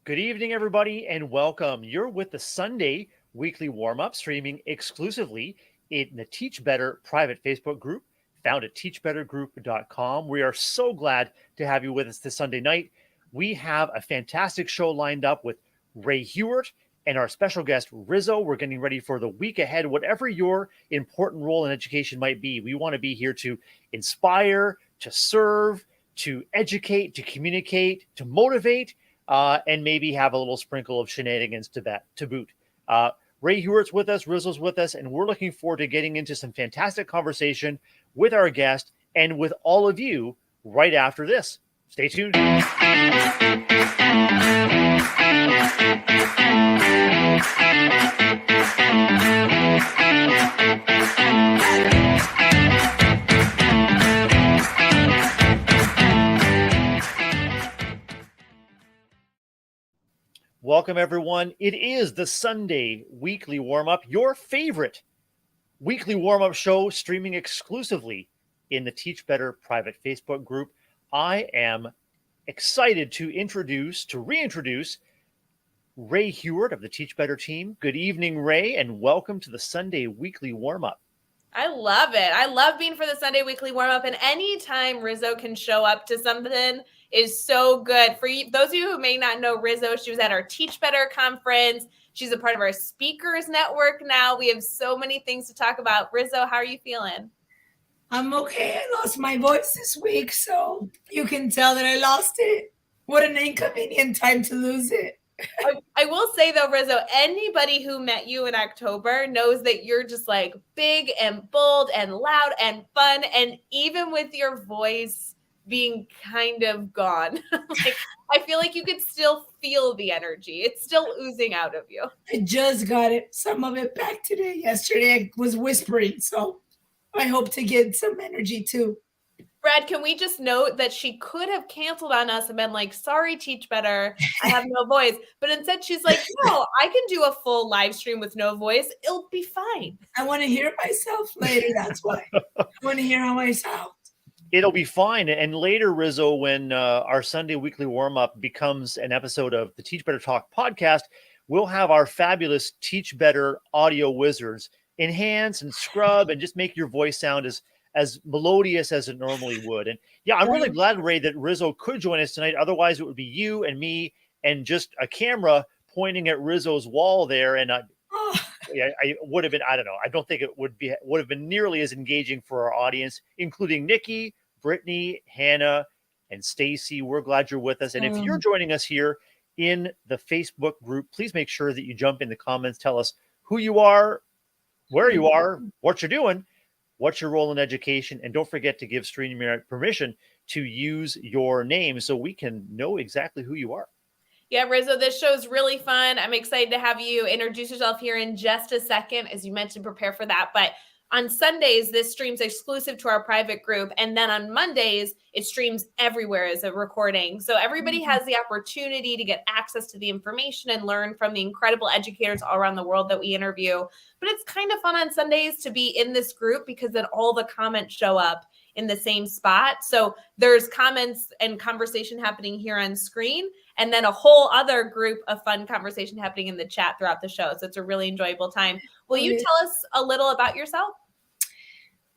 Good evening, everybody, and welcome. You're with the Sunday Weekly Warmup, streaming exclusively in the Teach Better private Facebook group, found at teachbettergroup.com. We are so glad to have you with us this Sunday night. We have a fantastic show lined up with Rae Hughart and our special guest, RIZO. We're getting ready for the week ahead. Whatever your important role in education might be, we want to be here to inspire, to serve, to educate, to communicate, to motivate, and maybe have a little sprinkle of shenanigans to boot. Rae Hughart with us, RIZO's with us, and we're looking forward to getting into some fantastic conversation with our guest and with all of you right after this. Stay tuned. Welcome, everyone. It is the Sunday Weekly Warmup, your favorite weekly warm-up show, streaming exclusively in the Teach Better private Facebook group. I am excited to reintroduce Rae Hughart of the Teach Better team. Good evening, Rae, and welcome to the Sunday Weekly Warmup. I love it. I love being for the Sunday Weekly Warmup, and anytime RIZO can show up to something is so good. For you, those of you who may not know RIZO, she was at our Teach Better conference. She's a part of our speakers network now. We have so many things to talk about. RIZO, how are you feeling? I'm okay. I lost my voice this week, so you can tell that I lost it. What an inconvenient time to lose it. I will say, though, RIZO, anybody who met you in October knows that you're just like big and bold and loud and fun. And even with your voice being kind of gone, like, I feel like you could still feel the energy. It's still oozing out of you. I just got it, some of it back today. Yesterday I was whispering, so I hope to get some energy too. Brad, can we just note that she could have canceled on us and been like, sorry, Teach Better, I have no voice. But instead she's like, no, I can do a full live stream with no voice. It'll be fine. I want to hear myself later. That's why. I want to hear how I sound. It'll be fine. And later, RIZO, when our Sunday Weekly Warm-Up becomes an episode of the Teach Better Talk podcast, we'll have our fabulous Teach Better audio wizards enhance and scrub and just make your voice sound as melodious as it normally would. And yeah, I'm really glad, Rae, that RIZO could join us tonight. Otherwise, it would be you and me and just a camera pointing at RIZO's wall there. And I would have been, I don't know. I don't think it would have been nearly as engaging for our audience, including Nikki, Brittany, Hannah, and Stacy. We're glad you're with us. And if you're joining us here in the Facebook group, please make sure that you jump in the comments, tell us who you are, where you are, what you're doing, what's your role in education, and don't forget to give StreamYard permission to use your name so we can know exactly who you are. Yeah, RIZO, this show is really fun. I'm excited to have you introduce yourself here in just a second. As you mentioned, prepare for that. But on Sundays, this streams exclusive to our private group. And then on Mondays, it streams everywhere as a recording. So everybody has the opportunity to get access to the information and learn from the incredible educators all around the world that we interview. But it's kind of fun on Sundays to be in this group because then all the comments show up in the same spot. So there's comments and conversation happening here on screen, and then a whole other group of fun conversation happening in the chat throughout the show. So it's a really enjoyable time. Will you tell us a little about yourself?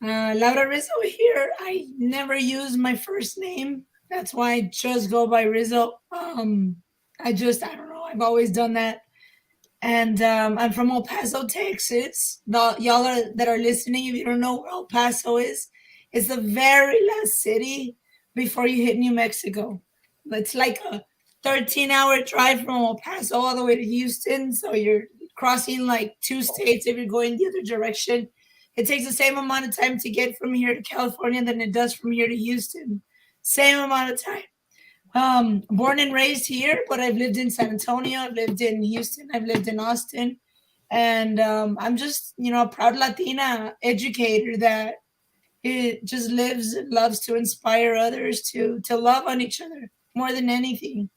Laura RIZO here. I never use my first name. That's why I just go by RIZO. I don't know. I've always done that. And I'm from El Paso, Texas. Y'all that are listening, if you don't know where El Paso is, it's the very last city before you hit New Mexico. It's like a 13-hour drive from El Paso all the way to Houston. So you're crossing like 2 states if you're going the other direction. It takes the same amount of time to get from here to California than it does from here to Houston. Same amount of time. Born and raised here, but I've lived in San Antonio. I've lived in Houston. I've lived in Austin. And I'm just, a proud Latina educator that it just loves to inspire others to love on each other more than anything.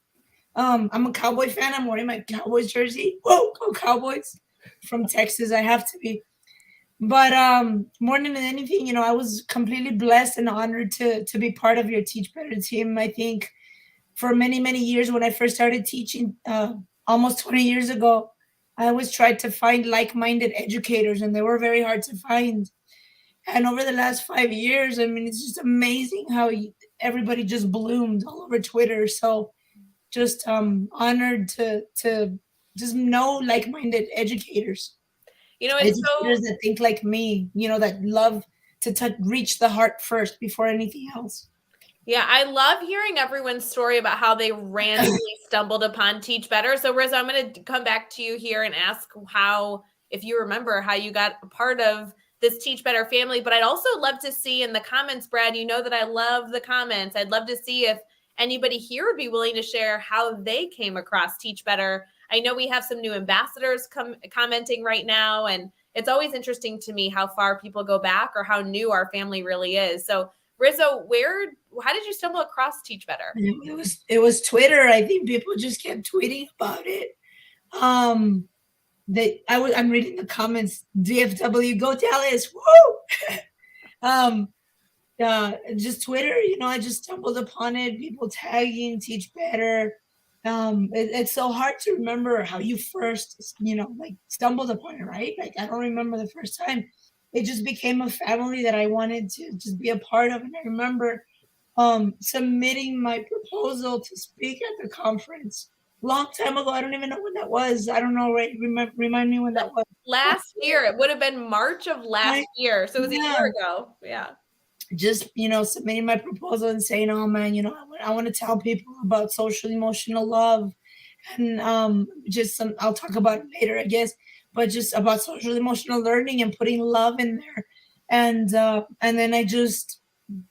I'm a Cowboy fan. I'm wearing my Cowboys jersey. Whoa, go Cowboys. From Texas, I have to be. But more than anything, I was completely blessed and honored to be part of your Teach Better team. I think for many, many years when I first started teaching, almost 20 years ago, I always tried to find like-minded educators, and they were very hard to find. And over the last 5 years, I mean, it's just amazing how everybody just bloomed all over Twitter. So just honored to just know like-minded educators, It's educators that think like me, that love to reach the heart first before anything else. Yeah, I love hearing everyone's story about how they randomly stumbled upon Teach Better. So, Riz, I'm going to come back to you here and ask if you remember how you got a part of this Teach Better family. But I'd also love to see in the comments, Brad, you know that I love the comments. I'd love to see if anybody here would be willing to share how they came across Teach Better. I know we have some new ambassadors commenting right now, and it's always interesting to me how far people go back or how new our family really is. So, RIZO, how did you stumble across Teach Better? It was Twitter. I think people just kept tweeting about it. I'm reading the comments. DFW, go Dallas! Woo! Just Twitter. I just stumbled upon it. People tagging Teach Better. It's so hard to remember how you first, stumbled upon it, right? Like I don't remember the first time. It just became a family that I wanted to just be a part of, and I remember submitting my proposal to speak at the conference long time ago. I don't even know when that was. I don't know, right? Remind me when that was. Last year. It would have been March of last year. So it was a year ago. Yeah. Just, submitting my proposal and saying, oh man, I want to tell people about social emotional love. And I'll talk about it later, I guess, but just about social emotional learning and putting love in there. And then I just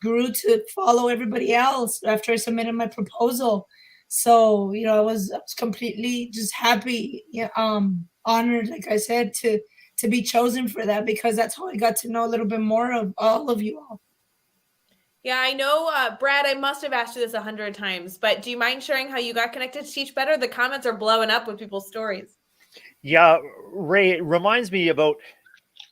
grew to follow everybody else after I submitted my proposal. So, I was completely just happy, honored, like I said, to be chosen for that, because that's how I got to know a little bit more of all of you all. Yeah, I know, Brad, I must have asked you this 100 times, but do you mind sharing how you got connected to Teach Better? The comments are blowing up with people's stories. Yeah, Rae, it reminds me about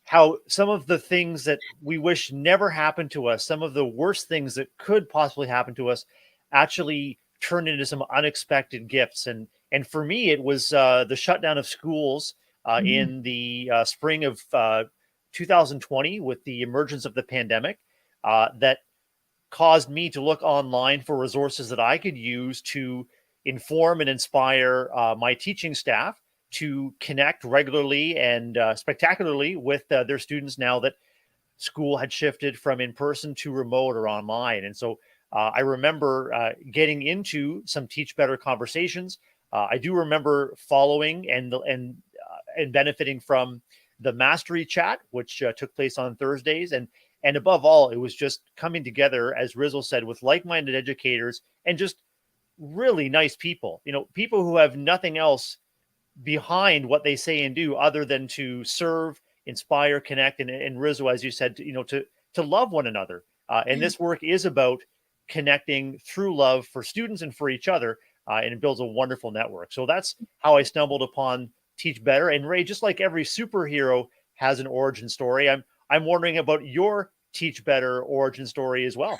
how some of the things that we wish never happened to us, some of the worst things that could possibly happen to us, actually turned into some unexpected gifts. And for me, it was the shutdown of schools in the spring of 2020 with the emergence of the pandemic that caused me to look online for resources that I could use to inform and inspire my teaching staff to connect regularly and spectacularly with their students now that school had shifted from in person to remote or online. And so I remember getting into some Teach Better conversations. I do remember following and benefiting from the Mastery Chat, which took place on Thursdays. And above all, it was just coming together, as RIZO said, with like-minded educators and just really nice people. People who have nothing else behind what they say and do other than to serve, inspire, connect, and RIZO, as you said, to love one another. And this work is about connecting through love for students and for each other, and it builds a wonderful network. So that's how I stumbled upon Teach Better. And Rae, just like every superhero has an origin story, I'm wondering about your Teach Better origin story as well.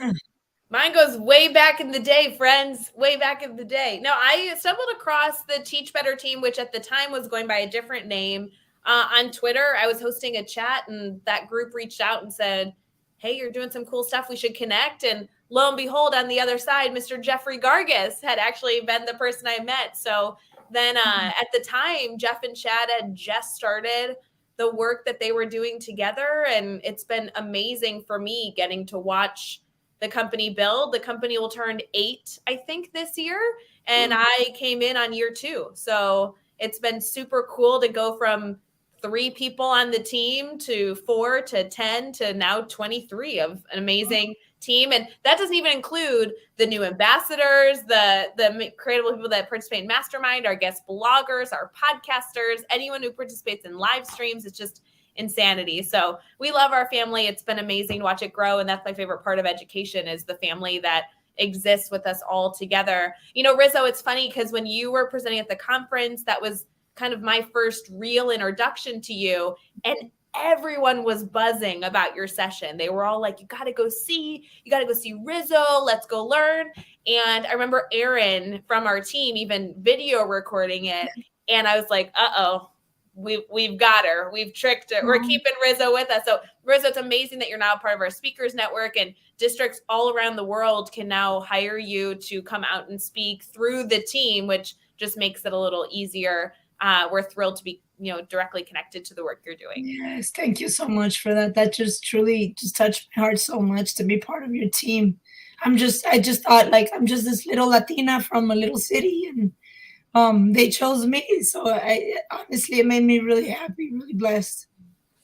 Mine goes way back in the day, friends, way back in the day. No, I stumbled across the Teach Better team, which at the time was going by a different name, on Twitter. I was hosting a chat, and that group reached out and said, hey, you're doing some cool stuff. We should connect. And lo and behold, on the other side, Mr. Jeffrey Gargis had actually been the person I met. So then at the time, Jeff and Chad had just started the work that they were doing together. And it's been amazing for me getting to watch the company build. The company will turn 8, I think, this year. And I came in on year 2. So it's been super cool to go from 3 people on the team to 4 to 10 to now 23 of an amazing team. And that doesn't even include the new ambassadors, the creative people that participate in Mastermind, our guest bloggers, our podcasters, anyone who participates in live streams. It's just insanity. So we love our family. It's been amazing to watch it grow. And that's my favorite part of education, is the family that exists with us all together. RIZO, it's funny because when you were presenting at the conference, that was kind of my first real introduction to you. And everyone was buzzing about your session. They were all like, you got to go see RIZO. Let's go learn. And I remember Aaron from our team even video recording it. And I was like, uh-oh, we've got her. We've tricked her. We're keeping RIZO with us. So RIZO, it's amazing that you're now part of our speakers network, and districts all around the world can now hire you to come out and speak through the team, which just makes it a little easier. We're thrilled to be, directly connected to the work you're doing. Yes, thank you so much for that. That just truly just touched my heart so much to be part of your team. I just thought, like, I'm just this little Latina from a little city, and they chose me. So honestly, it made me really happy, really blessed.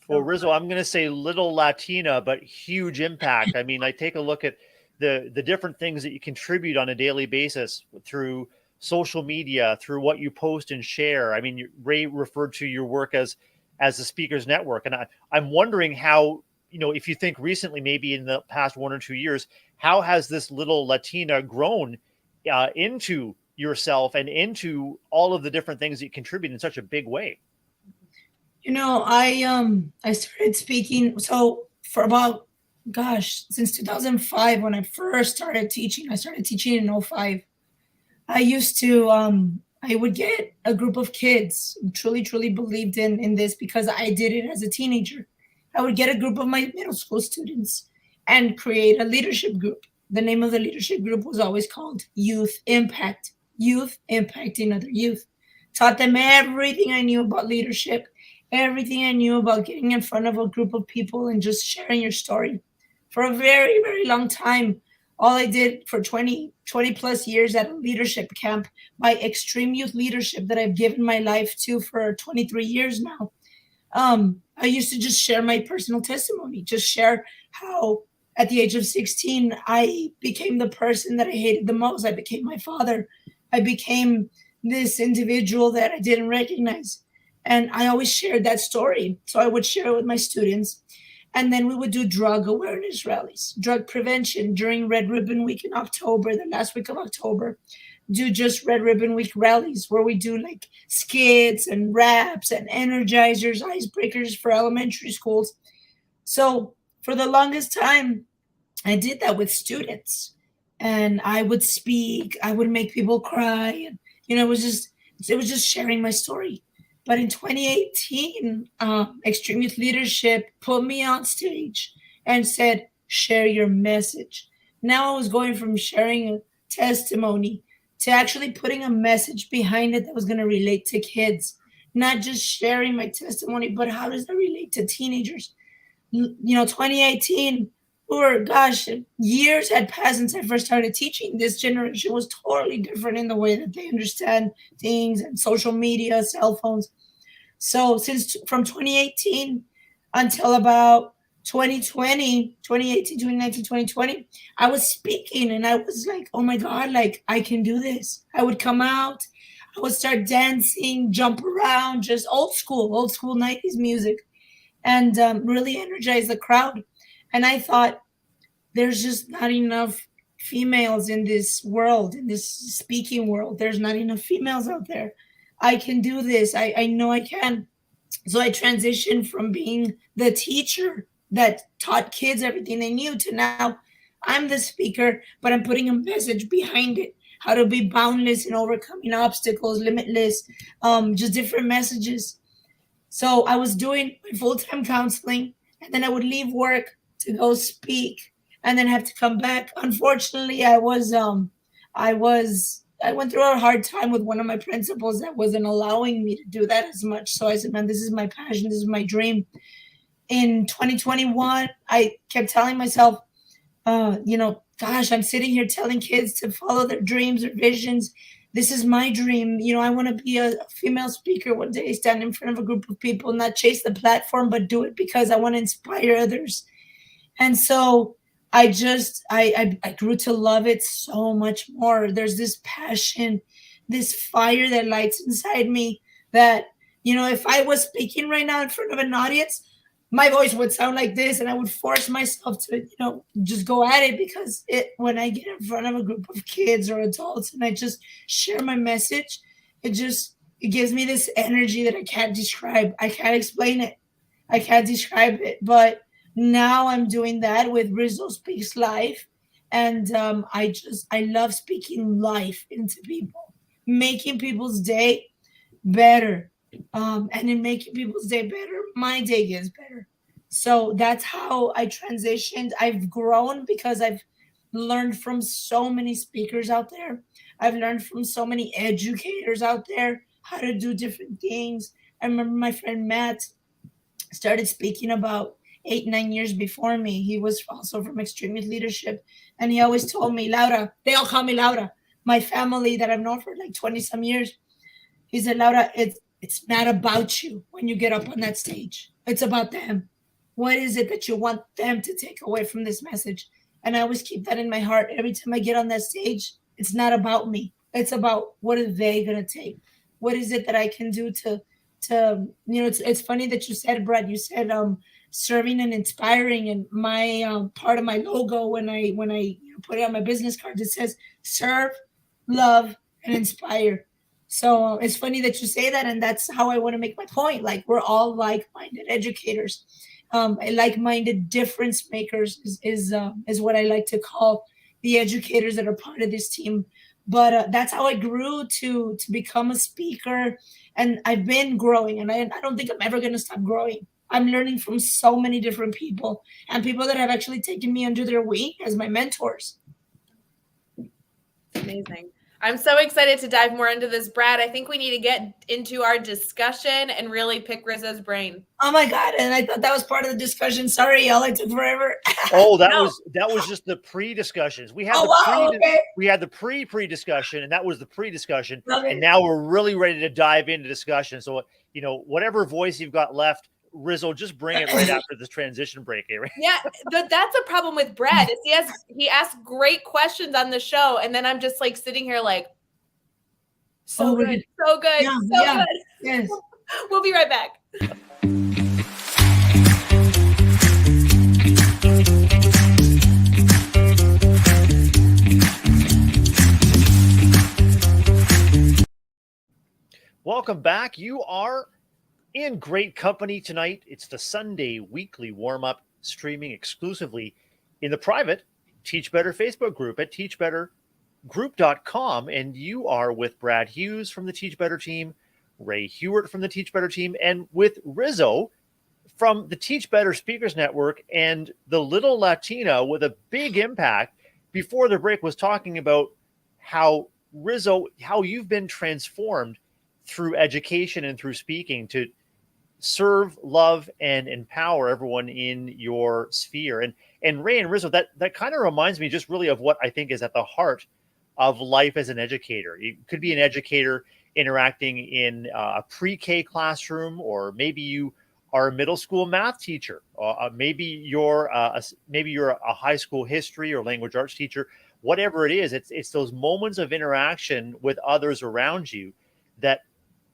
Well, RIZO, I'm going to say little Latina, but huge impact. I mean, I take a look at the different things that you contribute on a daily basis through social media, through what you post and share. I mean, Rae referred to your work as a speakers network. And I'm wondering how, if you think recently, maybe in the past 1 or 2 years, how has this little Latina grown into yourself and into all of the different things that you contribute in such a big way? I started speaking. So for about, since 2005, when I first started teaching, I started teaching in 2005. I used to, I would get a group of kids who truly believed in this, because I did it as a teenager. I would get a group of my middle school students and create a leadership group. The name of the leadership group was always called Youth Impact. Youth impacting other youth. Taught them everything I knew about leadership, everything I knew about getting in front of a group of people and just sharing your story. For a very, very long time, all I did for 20 plus years at a leadership camp by extreme youth leadership that I've given my life to for 23 years now. I used to just share my personal testimony, just share how at the age of 16, I became the person that I hated the most. I became my father. I became this individual that I didn't recognize. And I always shared that story. So I would share it with my students. And then we would do drug awareness rallies, drug prevention during Red Ribbon Week in October, the last week of October. Do just Red Ribbon Week rallies where we do like skits and raps and energizers, icebreakers for elementary schools. So for the longest time, I did that with students. And I would speak, I would make people cry. And, it was just sharing my story. But in 2018, Extreme Youth Leadership put me on stage and said, share your message. Now I was going from sharing a testimony to actually putting a message behind it that was going to relate to kids. Not just sharing my testimony, but how does that relate to teenagers? 2018, years had passed since I first started teaching. This generation was totally different in the way that they understand things and social media, cell phones. So from 2018 until about 2020, 2018, 2019, 2020, I was speaking and I was like, oh my God, like I can do this. I would come out, I would start dancing, jump around, just old school 90s music, and really energize the crowd. And I thought, there's just not enough females in this world, in this speaking world. There's not enough females out there. I can do this. I know I can. So I transitioned from being the teacher that taught kids everything they knew to now I'm the speaker, but I'm putting a message behind it. How to be boundless in overcoming obstacles, limitless, just different messages. So I was doing my full-time counseling, and then I would leave work to go speak and then have to come back. Unfortunately, I went through a hard time with one of my principals that wasn't allowing me to do that as much. So I said, man, this is my passion. This is my dream. In 2021, I kept telling myself, I'm sitting here telling kids to follow their dreams or visions. This is my dream. I want to be a female speaker one day, stand in front of a group of people, not chase the platform, but do it because I want to inspire others. And so I grew to love it so much more. There's this passion, this fire that lights inside me that, if I was speaking right now in front of an audience, my voice would sound like this, and I would force myself to, just go at it, because when I get in front of a group of kids or adults and I just share my message, it gives me this energy that I can't describe. I can't explain it. I can't describe it. But now I'm doing that with RIZO Speaks Life. And I love speaking life into people, making people's day better. And in making people's day better, my day gets better. So that's how I transitioned. I've grown because I've learned from so many speakers out there. I've learned from so many educators out there how to do different things. I remember my friend Matt started speaking about 8, 9 years before me. He was also from Extreme Youth Leadership. And he always told me, Laura, they all call me Laura, my family that I've known for like 20 some years. He said, Laura, it's not about you when you get up on that stage. It's about them. What is it that you want them to take away from this message? And I always keep that in my heart. Every time I get on that stage, it's not about me. It's about what are they going to take? What is it that I can do to it's funny that you said, Brad, you said serving and inspiring, and my part of my logo when I put it on my business card, it says serve, love, and inspire. So it's funny that you say that, and that's how I want to make my point. Like, we're all like-minded educators, like-minded difference makers is what I like to call the educators that are part of this team. But that's how I grew to become a speaker, and I've been growing, and I don't think I'm ever going to stop growing. I'm learning from so many different people, and people that have actually taken me under their wing as my mentors. Amazing. I'm so excited to dive more into this, Brad. I think we need to get into our discussion and really pick RIZO's brain. Oh my God. And I thought that was part of the discussion. Sorry, y'all, it took forever. Oh, that was just the pre-discussions. We had we had the pre-discussion, and that was the pre-discussion. And now we're really ready to dive into discussion. So, whatever voice you've got left, RIZO, just bring it right after this transition break. Right? Yeah, that's a problem with Brad. Is he asks great questions on the show, and then I'm just like sitting here like, so good. Yeah, good. Yes. We'll be right back. Welcome back. You are in great company tonight. It's the Sunday Weekly Warmup, streaming exclusively in the private Teach Better Facebook group at teachbettergroup.com. And you are with Brad Hughes from the Teach Better team, Rae Hughart from the Teach Better team, and with RIZO from the Teach Better Speakers Network, and the little Latina with a big impact. Before the break was talking about how RIZO, how you've been transformed through education and through speaking to serve, love, and empower everyone in your sphere. And Rae and RIZO, that kind of reminds me just really of what I think is at the heart of life as an educator. You could be an educator interacting in a pre-K classroom, or maybe you are a middle school math teacher, maybe you're a high school history or language arts teacher. Whatever it is, it's those moments of interaction with others around you that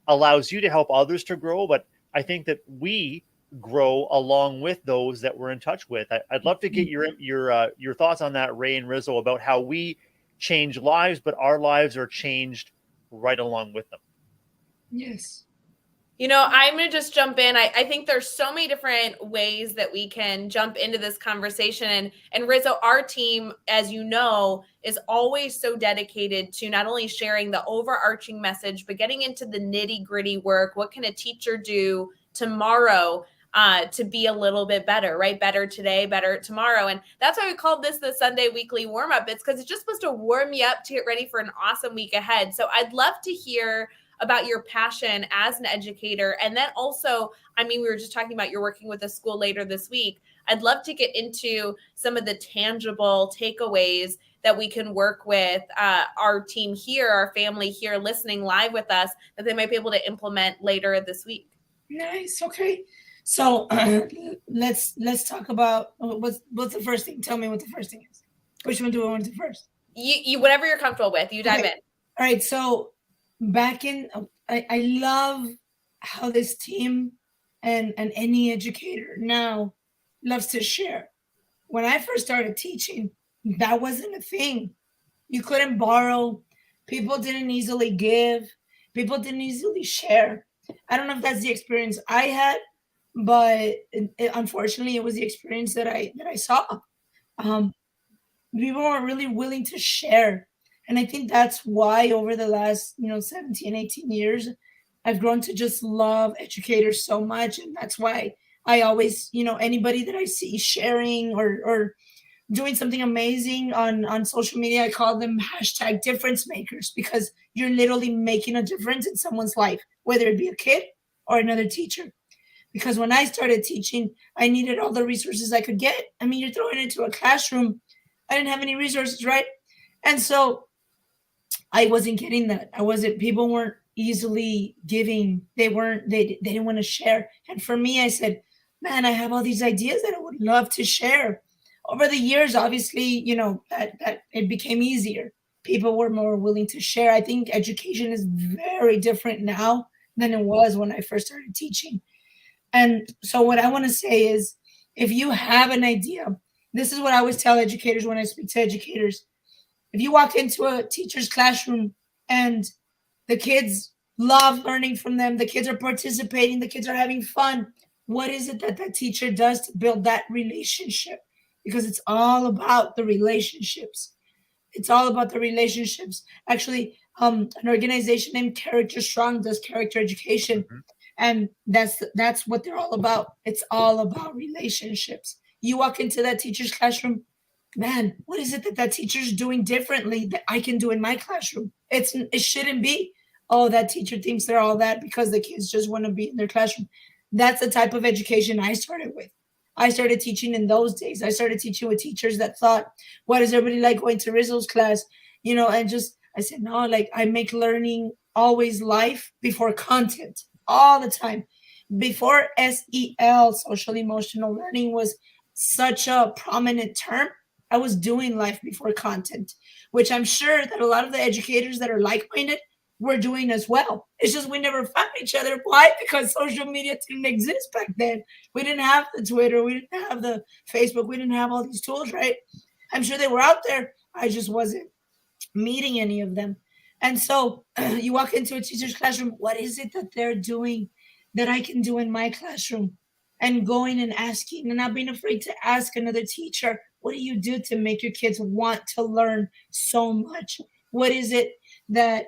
allows you to help others to grow. But I think that we grow along with those that we're in touch with. I'd love to get your thoughts on that, Rae and RIZO, about how we change lives, but our lives are changed right along with them. Yes. I'm going to just jump in. I think there's so many different ways that we can jump into this conversation. And RIZO, our team, as you know, is always so dedicated to not only sharing the overarching message, but getting into the nitty gritty work. What can a teacher do tomorrow to be a little bit better, right? Better today, better tomorrow. And that's why we called this the Sunday Weekly Warmup. It's because it's just supposed to warm you up to get ready for an awesome week ahead. So I'd love to hear about your passion as an educator. And then also, we were just talking about you're working with a school later this week. I'd love to get into some of the tangible takeaways that we can work with our team here, our family here listening live with us, that they might be able to implement later this week. Nice. Okay. So let's talk about what's the first thing. Tell me what the first thing is. Which one do I want to do first? You whatever you're comfortable with. You dive in. All right. So I love how this team and any educator now loves to share. When I first started teaching, that wasn't a thing. You couldn't borrow. People didn't easily give. People didn't easily share. I don't know if that's the experience I had, but unfortunately, it was the experience that I saw. Um, People weren't really willing to share, and I think that's why over the last 17, 18 years, I've grown to just love educators so much, and that's why I always, anybody that I see sharing or doing something amazing on social media, I call them hashtag difference makers, because you're literally making a difference in someone's life, whether it be a kid or another teacher. Because when I started teaching, I needed all the resources I could get. I mean, you're throwing it into a classroom. I didn't have any resources, right? And so I wasn't getting that. I wasn't, people weren't easily giving. They didn't want to share. And for me, I said, man, I have all these ideas that I would love to share. Over the years, obviously, that it became easier. People were more willing to share. I think education is very different now than it was when I first started teaching. And so what I want to say is, if you have an idea, this is what I always tell educators when I speak to educators. If you walk into a teacher's classroom and the kids love learning from them, the kids are participating, the kids are having fun, what is it that that teacher does to build that relationship? Because it's all about the relationships. It's all about the relationships. Actually, an organization named Character Strong does character education, Mhm. and that's what they're all about. It's all about relationships. You walk into that teacher's classroom, man, what is it that that teacher's doing differently that I can do in my classroom? It shouldn't be, oh, that teacher thinks they're all that because the kids just want to be in their classroom. That's the type of education I started with. I started teaching in those days. I started teaching with teachers that thought, what does everybody like going to Rizzo's class? And just I said, no, like I make learning always life before content all the time. Before SEL, social emotional learning, was such a prominent term, I was doing life before content, which I'm sure that a lot of the educators that are like minded were doing as well. It's just we never found each other. Why? Because social media didn't exist back then. We didn't have the Twitter, we didn't have the Facebook, we didn't have all these tools, right? I'm sure they were out there. I just wasn't meeting any of them. And so you walk into a teacher's classroom, what is it that they're doing that I can do in my classroom? And going and asking and not being afraid to ask another teacher, what do you do to make your kids want to learn so much? What is it that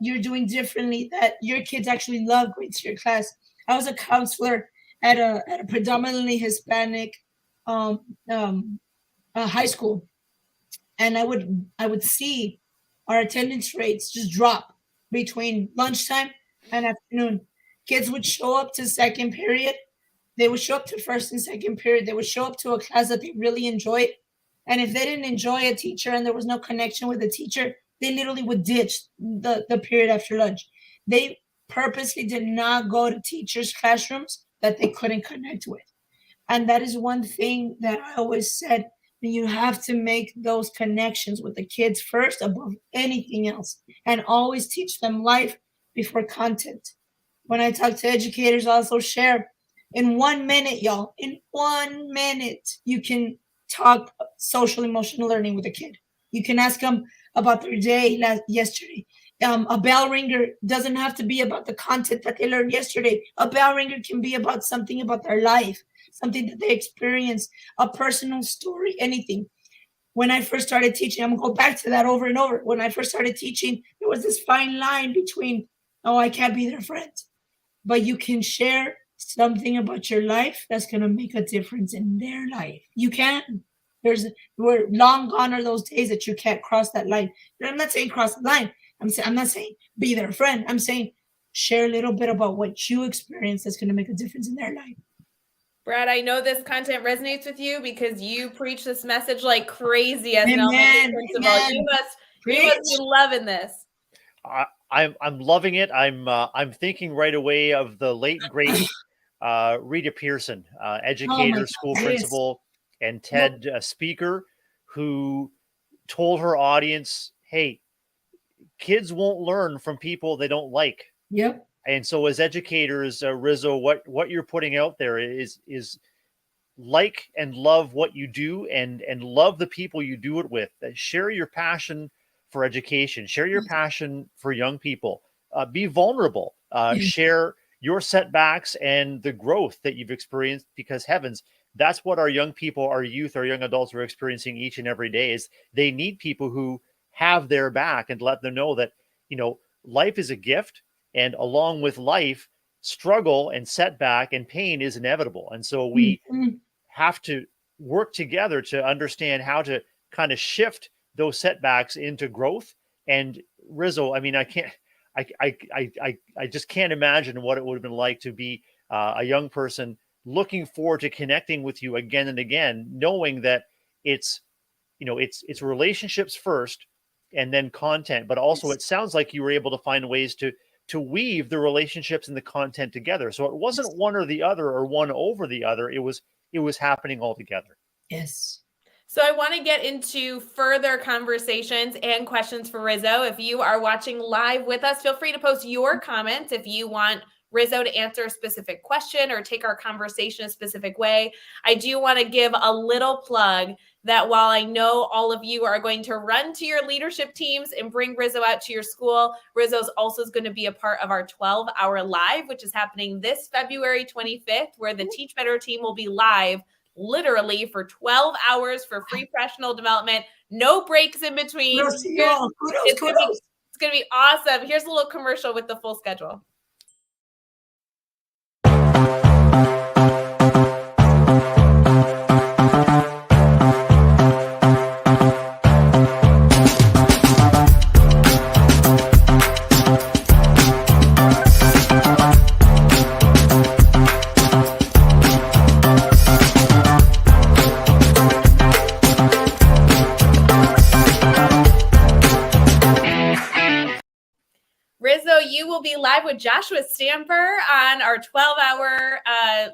you're doing differently that your kids actually love going to your class? I was a counselor at a predominantly Hispanic um, um, high school, and I would see our attendance rates just drop between lunchtime and afternoon. Kids would show up to second period. They would show up to first and second period. They would show up to a class that they really enjoyed. And if they didn't enjoy a teacher and there was no connection with the teacher, they literally would ditch the period after lunch. They purposely did not go to teachers' classrooms that they couldn't connect with. And that is one thing that I always said, that you have to make those connections with the kids first above anything else, and always teach them life before content. When I talk to educators, I also share, in 1 minute, y'all, in 1 minute, you can talk social emotional learning with a kid. You can ask them about their day yesterday. A bell ringer doesn't have to be about the content that they learned yesterday. A bell ringer can be about something about their life, something that they experienced, a personal story, anything. When I first started teaching, I'm gonna go back to that over and over. When I first started teaching, there was this fine line between, oh, I can't be their friend, but you can share something about your life that's gonna make a difference in their life. You can. We're long gone are those days that you can't cross that line. But I'm not saying cross the line. I'm not saying be their friend. I'm saying share a little bit about what you experienced that's gonna make a difference in their life. Brad, I know this content resonates with you because you preach this message like crazy as an Amen. elementary principal. Amen. You must be loving this. I'm loving it. I'm thinking right away of the late great Rita Pearson, Oh my educator, God, school yes. principal, and Yep. TED speaker, who told her audience, "Hey, kids won't learn from people they don't like." Yep. And so, as educators, Rizzo, what you're putting out there is like and love what you do, and love the people you do it with. Share your passion for education. Share your passion for young people. Be vulnerable. Yes. Share your setbacks and the growth that you've experienced, because heavens, that's what our young people, our youth, our young adults are experiencing each and every day. Is they need people who have their back and let them know that, life is a gift, and along with life, struggle and setback and pain is inevitable. And so we have to work together to understand how to kind of shift those setbacks into growth. And RIZO, I mean, I just can't imagine what it would have been like to be a young person looking forward to connecting with you again and again, knowing that it's relationships first and then content. But also, it sounds like you were able to find ways to weave the relationships and the content together. So it wasn't one or the other or one over the other. It was happening all together. Yes. So I want to get into further conversations and questions for RIZO. If you are watching live with us, feel free to post your comments if you want RIZO to answer a specific question or take our conversation a specific way. I do want to give a little plug that while I know all of you are going to run to your leadership teams and bring RIZO out to your school, RIZO is also going to be a part of our 12-hour live, which is happening this February 25th, where the Teach Better team will be live literally for 12 hours for free professional development, no breaks in between. It's going to be awesome. Here's a little commercial with the full schedule. You will be live with Joshua Stamper on our 12-hour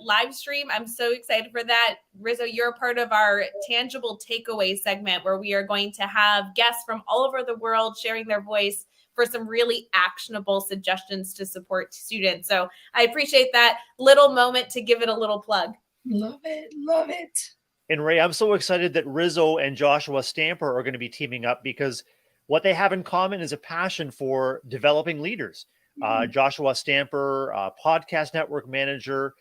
live stream. I'm so excited for that. RIZO, you're a part of our tangible takeaway segment where we are going to have guests from all over the world sharing their voice for some really actionable suggestions to support students. So I appreciate that little moment to give it a little plug. Love it. Love it. And Rae, I'm so excited that RIZO and Joshua Stamper are going to be teaming up, because what they have in common is a passion for developing leaders. Joshua Stamper, podcast network manager,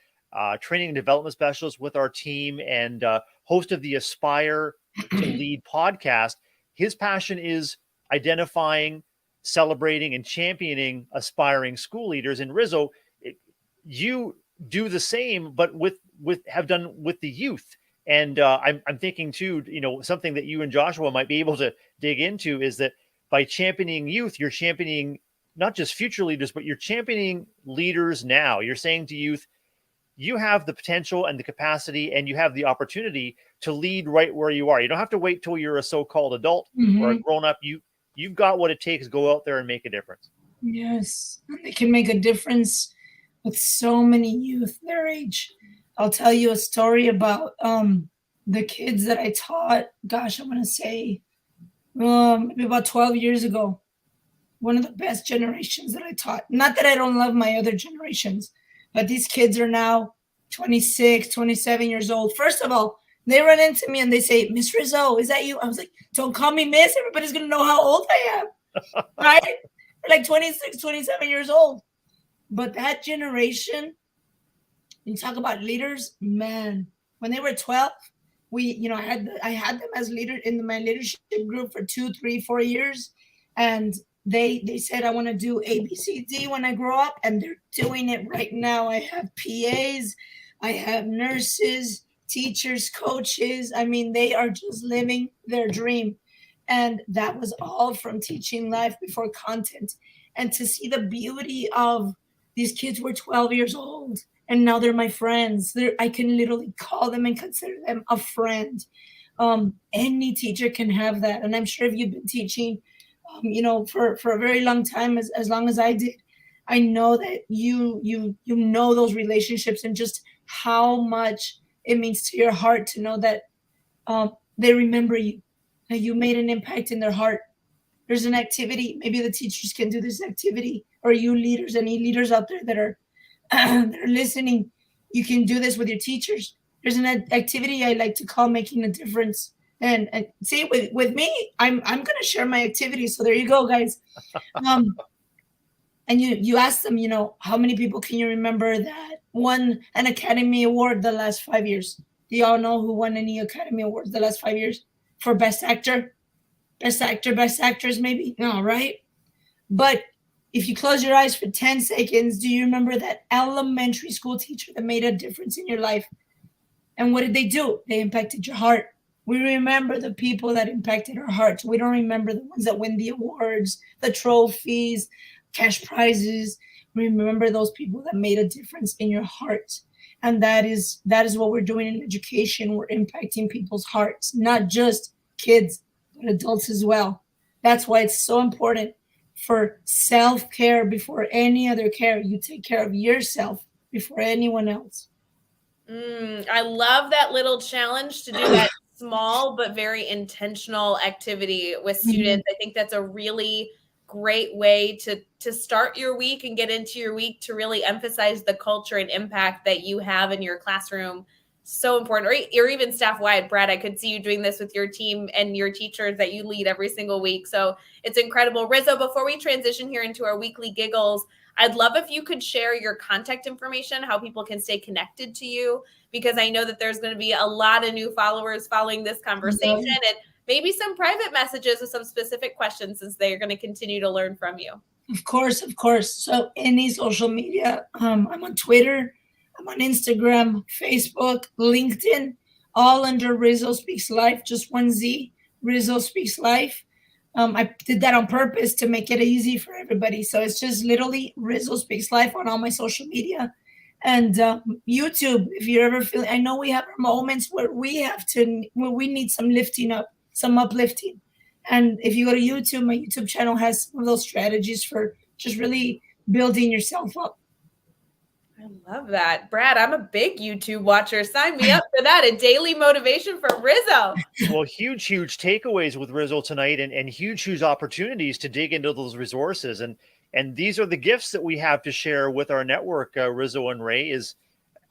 training and development specialist with our team, and host of the Aspire to Lead podcast. His passion is identifying, celebrating, and championing aspiring school leaders. And RIZO, you do the same, but have done with the youth. And I'm thinking too, something that you and Joshua might be able to dig into is that by championing youth, you're championing not just future leaders, but you're championing leaders now. You're saying to youth, you have the potential and the capacity, and you have the opportunity to lead right where you are. You don't have to wait till you're a so-called adult or a grown-up. You've got what it takes. Go out there and make a difference. Yes, they can make a difference with so many youth their age. I'll tell you a story about the kids that I taught. Gosh, I want to say maybe about 12 years ago. One of the best generations that I taught. Not that I don't love my other generations, but these kids are now 26, 27 years old. First of all, they run into me and they say, Miss RIZO, is that you? I was like, don't call me Miss. Everybody's going to know how old I am. Right? They're like 26, 27 years old. But that generation, you talk about leaders, man, when they were 12, I had them as leader in my leadership group for 2, 3, 4 years. And they said, I want to do ABCD when I grow up, and they're doing it right now. I have PAs, I have nurses, teachers, coaches. I mean, they are just living their dream. And that was all from teaching life before content. And to see the beauty of these kids were 12 years old, and now they're my friends. I can literally call them and consider them a friend. Any teacher can have that. And I'm sure if you've been teaching for a very long time, as long as I did, I know that you know those relationships and just how much it means to your heart to know that they remember you, that you made an impact in their heart. There's an activity, maybe the teachers can do this activity, or you leaders, any leaders out there that are listening, you can do this with your teachers. There's an activity I like to call making a difference. And see, with me, I'm going to share my activity. So there you go, guys. and you ask them, how many people can you remember that won an Academy Award the last 5 years? Do y'all know who won any Academy Awards the last 5 years for Best Actor, Best Actor, Best Actress? Maybe no, right? But if you close your eyes for 10 seconds, do you remember that elementary school teacher that made a difference in your life? And what did they do? They impacted your heart. We remember the people that impacted our hearts. We don't remember the ones that win the awards, the trophies, cash prizes. We remember those people that made a difference in your heart. And that is what we're doing in education. We're impacting people's hearts, not just kids, but adults as well. That's why it's so important for self-care before any other care. You take care of yourself before anyone else. I love that little challenge to do that small but very intentional activity with students. I think that's a really great way to start your week and get into your week, to really emphasize the culture and impact that you have in your classroom. So important. Or even staff-wide. Brad, I could see you doing this with your team and your teachers that you lead every single week. So it's incredible. RIZO, before we transition here into our weekly giggles, I'd love if you could share your contact information, how people can stay connected to you, because I know that there's going to be a lot of new followers following this conversation, and maybe some private messages with some specific questions, since they're going to continue to learn from you. Of course. So any social media, I'm on Twitter, I'm on Instagram, Facebook, LinkedIn, all under RIZO Speaks Life, just one Z, RIZO Speaks Life. I did that on purpose to make it easy for everybody. So it's just literally RIZO Speaks Life on all my social media. And YouTube, if you're ever feeling, I know we have our moments where we need some lifting up, some uplifting. And if you go to YouTube, my YouTube channel has some of those strategies for just really building yourself up. I love that. Brad, I'm a big YouTube watcher. Sign me up for that. A daily motivation for RIZO. Well, huge takeaways with RIZO tonight, and huge opportunities to dig into those resources. And these are the gifts that we have to share with our network, RIZO and Rae, is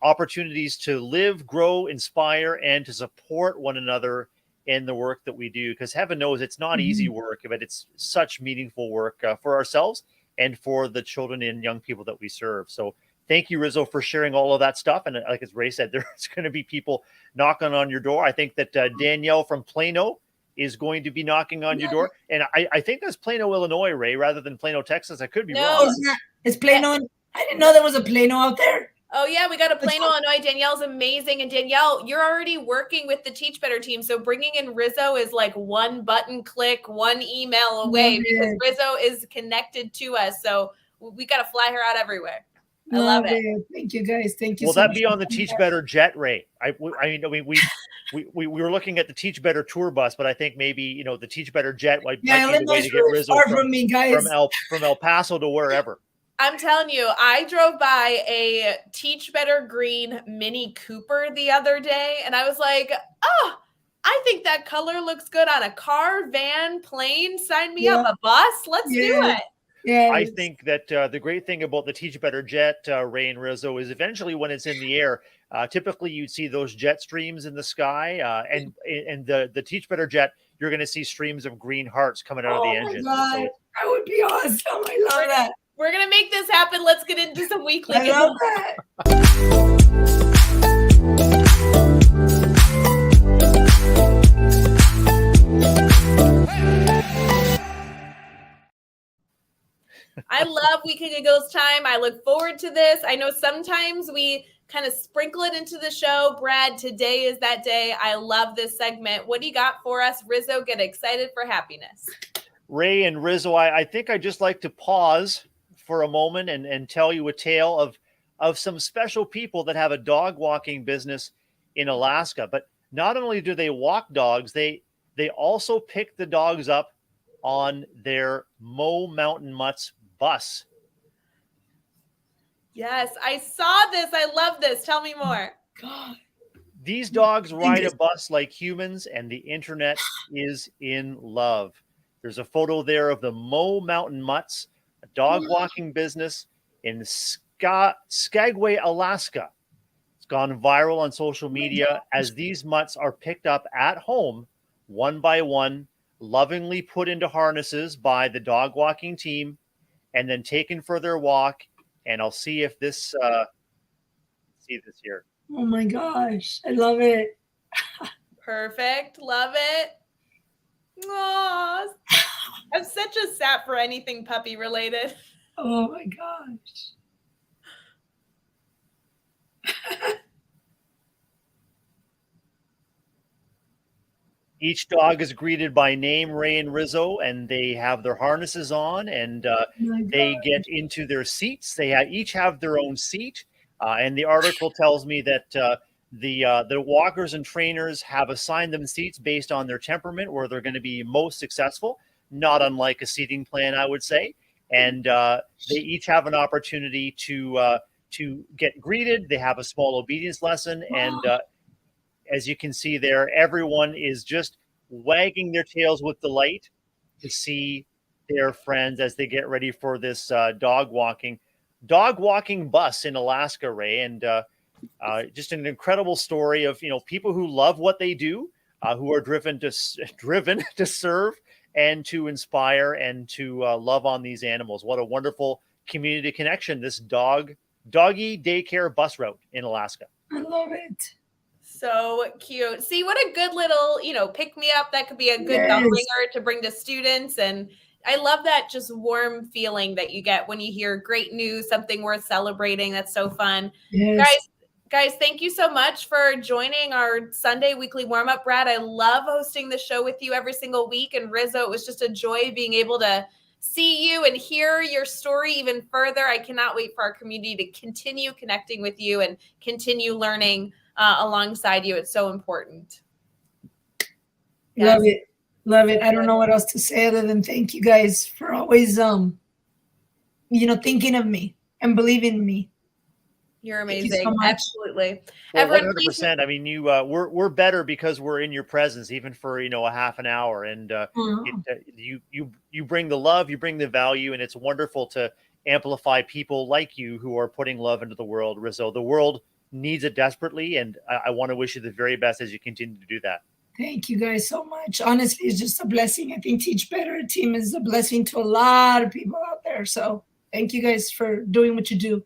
opportunities to live, grow, inspire, and to support one another in the work that we do. Because heaven knows it's not easy work, but it's such meaningful work for ourselves and for the children and young people that we serve. So thank you, RIZO, for sharing all of that stuff. And like as Rae said, there's going to be people knocking on your door. I think that Danielle from Plano is going to be knocking on your door. And I think that's Plano, Illinois, Rae, rather than Plano, Texas. I could be wrong. It's Plano. I didn't know there was a Plano out there. Oh, yeah, we got a Plano, Illinois. Danielle's amazing. And Danielle, you're already working with the Teach Better team. So bringing in RIZO is like one button click, one email away, because RIZO is connected to us. So we got to fly her out everywhere. I love it. Thank you, guys. Thank you. Will that be on the Teach Better jet, Rae? I mean, we were looking at the Teach Better tour bus, but I think maybe the Teach Better jet might be the way to get RIZO far from me, guys. From El Paso to wherever. I'm telling you, I drove by a Teach Better green Mini Cooper the other day, and I was like, oh, I think that color looks good on a car, van, plane. Sign me up. A bus. Let's do it. Yeah, I think that the great thing about the Teach Better jet, Rae and RIZO, is eventually when it's in the air, typically you'd see those jet streams in the sky, and the Teach Better jet, you're going to see streams of green hearts coming out of the engine. God. So that would be awesome. I love that. We're going to make this happen. Let's get into some weekly. I love that. I love Weekly Giggles time. I look forward to this. I know sometimes we kind of sprinkle it into the show. Brad, today is that day. I love this segment. What do you got for us? RIZO, get excited for happiness. Rae and RIZO, I think I'd just like to pause for a moment and tell you a tale of some special people that have a dog walking business in Alaska. But not only do they walk dogs, they also pick the dogs up on their Mo Mountain Mutts bus. Yes, I saw this. I love this. Tell me more. God. These dogs ride a bus like humans, and the internet is in love. There's a photo there of the Mo Mountain Mutts, a dog walking business in Skagway, Alaska. It's gone viral on social media as these mutts are picked up at home, one by one, lovingly put into harnesses by the dog walking team, and then taken for their walk. And I'll see if this, see this here. Oh my gosh, I love it. Perfect. Love it. Aww. I'm such a sap for anything puppy related. Oh my gosh. Each dog is greeted by name, Rae and RIZO, and they have their harnesses on, and they get into their seats. They each have their own seat, and the article tells me that the walkers and trainers have assigned them seats based on their temperament, where they're going to be most successful, not unlike a seating plan, I would say. And they each have an opportunity to get greeted. They have a small obedience lesson, and as you can see there, everyone is just wagging their tails with delight to see their friends as they get ready for this dog walking bus in Alaska, Rae. And just an incredible story of, people who love what they do, who are driven to serve and to inspire and to love on these animals. What a wonderful community connection, this doggy daycare bus route in Alaska. I love it. So cute. See, what a good little, pick me up. That could be a good bell ringer to bring to students. And I love that just warm feeling that you get when you hear great news, something worth celebrating. That's so fun. Yes. Guys, thank you so much for joining our Sunday weekly warm up, Brad. I love hosting the show with you every single week. And RIZO, it was just a joy being able to see you and hear your story even further. I cannot wait for our community to continue connecting with you and continue learning alongside you. It's so important. Love it. I don't know what else to say other than thank you guys for always, thinking of me and believing in me. You're amazing. Thank you so much. Absolutely. Well, 100%. I mean, we're better because we're in your presence, even for a half an hour, and you bring the love, you bring the value, and it's wonderful to amplify people like you who are putting love into the world, RIZO. The world needs it desperately, and I want to wish you the very best as you continue to do that. Thank you guys so much. Honestly, it's just a blessing. I think Teach Better team is a blessing to a lot of people out there. So thank you guys for doing what you do.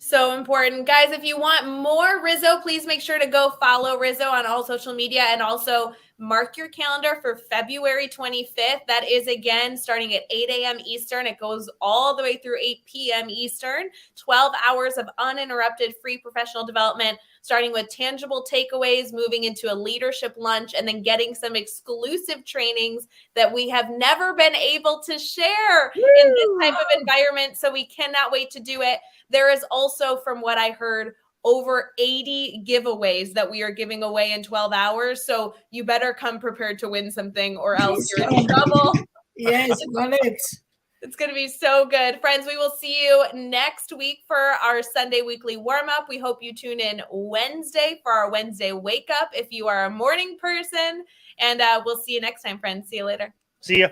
So important. Guys, if you want more RIZO, please make sure to go follow RIZO on all social media, and also mark your calendar for February 25th. That is, again, starting at 8 a.m. Eastern. It goes all the way through 8 p.m. Eastern. 12 hours of uninterrupted free professional development, starting with tangible takeaways, moving into a leadership lunch, and then getting some exclusive trainings that we have never been able to share in this type of environment. So we cannot wait to do it. There is also, from what I heard, over 80 giveaways that we are giving away in 12 hours. So you better come prepared to win something, or else you're in trouble. Yes, love it. It's going to be so good. Friends, we will see you next week for our Sunday weekly warm up. We hope you tune in Wednesday for our Wednesday wake up if you are a morning person. And we'll see you next time, friends. See you later. See ya.